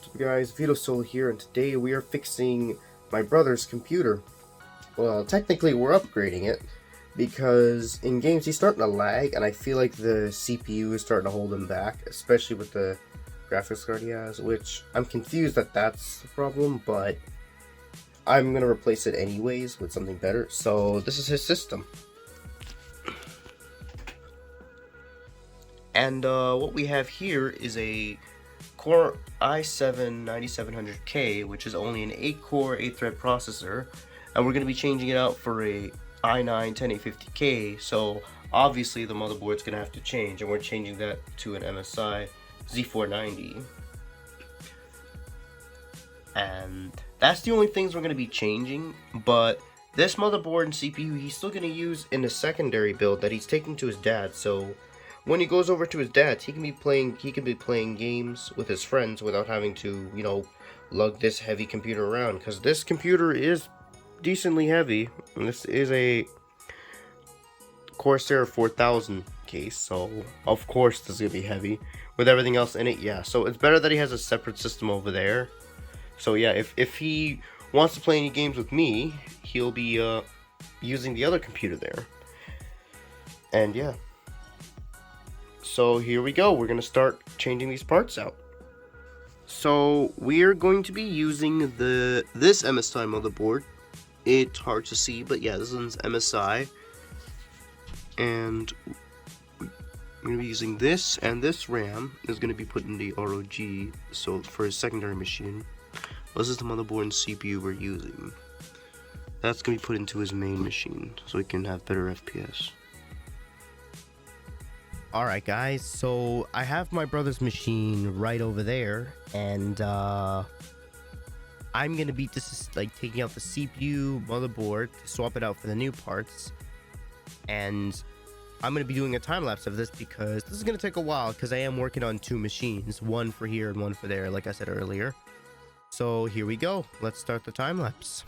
What's up guys, VitoSoul here, and today we are fixing my brother's computer. Well, technically we're upgrading it, because in games he's starting to lag, and I feel like the CPU is starting to hold him back, especially with the graphics card he has, which I'm confused that that's the problem, but I'm going to replace it anyways with something better. So this is his system. And what we have here is a Core i7-9700K, which is only an 8-core, 8-thread processor, and we're going to be changing it out for a i9-10850K, so obviously the motherboard's going to have to change, and we're changing that to an MSI Z490. And that's the only things we're going to be changing, but this motherboard and CPU he's still going to use in the secondary build that he's taking to his dad, so when he goes over to his dad's, he can be playing games with his friends without having to, lug this heavy computer around, because this computer is decently heavy, and this is a Corsair 4000 case, so of course this is gonna be heavy with everything else in it. Yeah, so it's better that he has a separate system over there. So yeah, if he wants to play any games with me, he'll be using the other computer there. And yeah, so here we go. We're going to start changing these parts out. So we're going to be using this MSI motherboard. It's hard to see, but yeah, this one's MSI. And we're going to be using this, and this RAM is going to be put in the ROG, so for his secondary machine. This is the motherboard and CPU we're using. That's going to be put into his main machine, so he can have better FPS. Alright guys, so I have my brother's machine right over there, and I'm gonna be taking out the CPU, motherboard, swap it out for the new parts, and I'm gonna be doing a time lapse of this because this is gonna take a while because I am working on two machines, one for here and one for there, like I said earlier. So here we go, let's start the time lapse.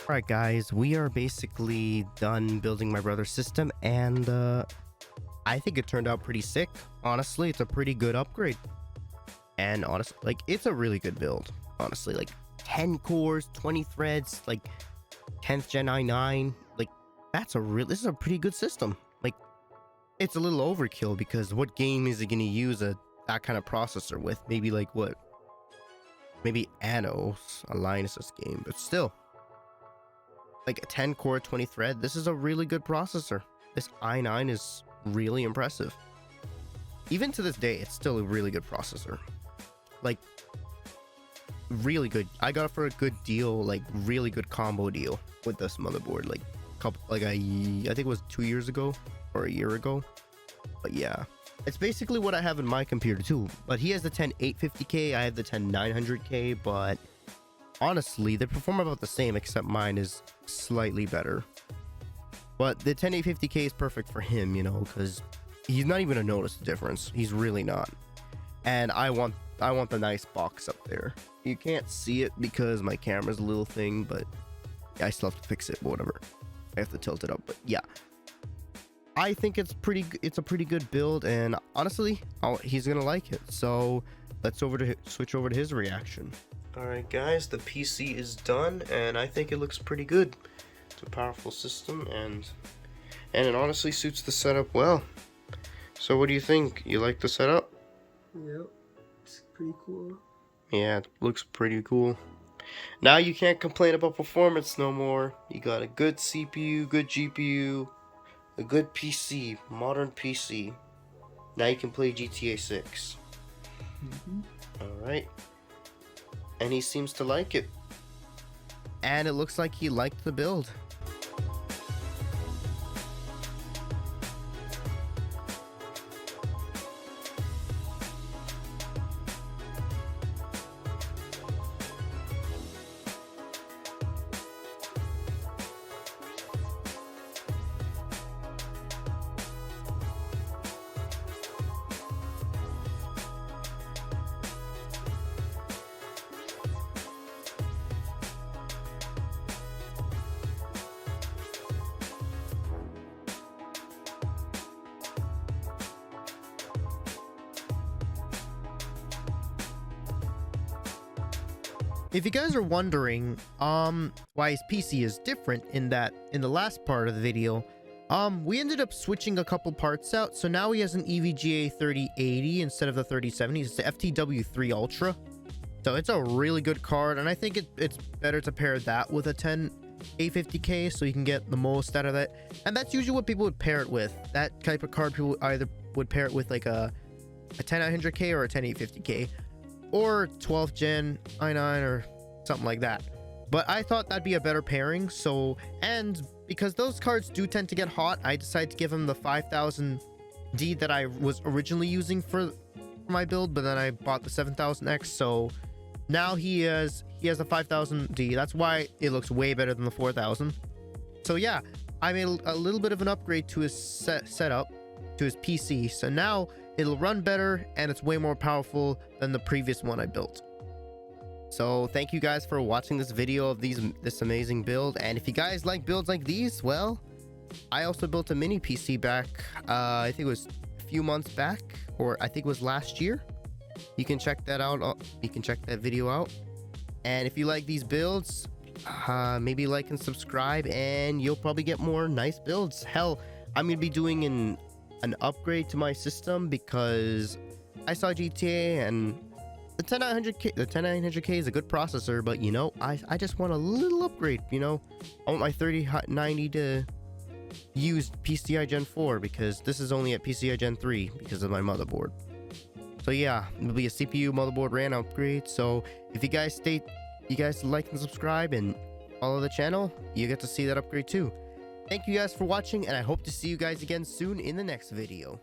Alright guys, we are basically done building my brother's system, and I think it turned out pretty sick. Honestly, it's a pretty good upgrade. And honestly, like, it's a really good build. Honestly, like 10 cores, 20 threads, like 10th gen i9, like this is a pretty good system. Like, it's a little overkill because what game is it going to use that kind of processor with? Maybe like what? Maybe Anos, a Linus's game, but still. Like a 10 core, 20 thread, this is a really good processor. This i9 is really impressive. Even to this day, it's still a really good processor. Like, really good. I got it for a good deal, like really good combo deal with this motherboard. Like I think it was 2 years ago or a year ago. But yeah, it's basically what I have in my computer too. But he has the 10850K, I have the 10900K, but honestly, they perform about the same, except mine is slightly better. But the 10850K is perfect for him, you know, because he's not even gonna notice the difference. He's really not. And I want the nice box up there. You can't see it because my camera's a little thing, but I still have to fix it. Whatever. I have to tilt it up, but yeah. I think it's a pretty good build, and honestly, he's gonna like it. So let's switch over to his reaction. Alright guys, the PC is done, and I think it looks pretty good. It's a powerful system, and it honestly suits the setup well. So what do you think? You like the setup? Yep, it's pretty cool. Yeah, it looks pretty cool. Now you can't complain about performance no more. You got a good CPU, good GPU, a good PC, modern PC. Now you can play GTA 6. Alright. And he seems to like it. And it looks like he liked the build. If you guys are wondering why his PC is different, in the last part of the video, we ended up switching a couple parts out. So now he has an EVGA 3080 instead of the 3070. It's the FTW3 Ultra. So it's a really good card, and I think it's better to pair that with a 10850K so you can get the most out of it. And that's usually what people would pair it with. That type of card, people either would pair it with like a 10900K or a 10850K. Or 12th gen i9 or something like that. But I thought that'd be a better pairing. So, and because those cards do tend to get hot, I decided to give him the 5000D that I was originally using for my build, but then I bought the 7000X. So now he has a 5000D. That's why it looks way better than the 4000. So yeah, I made a little bit of an upgrade to his setup, to his PC. So now it'll run better, and it's way more powerful than the previous one I built. So thank you guys for watching this video of this amazing build. And if you guys like builds like these, well, I also built a mini PC back, I think it was a few months back, or I think it was last year. You can check that out. You can check that video out. And if you like these builds, maybe like and subscribe, and you'll probably get more nice builds. Hell, I'm gonna be doing an upgrade to my system because I saw GTA, and the 10900K is a good processor, but you know, I just want a little upgrade, you know. I want my 3090 to use PCI Gen 4 because this is only at PCI Gen 3 because of my motherboard. So yeah, it'll be a CPU, motherboard, RAM upgrade. So if you guys like and subscribe and follow the channel, you get to see that upgrade too. Thank you guys for watching, and I hope to see you guys again soon in the next video.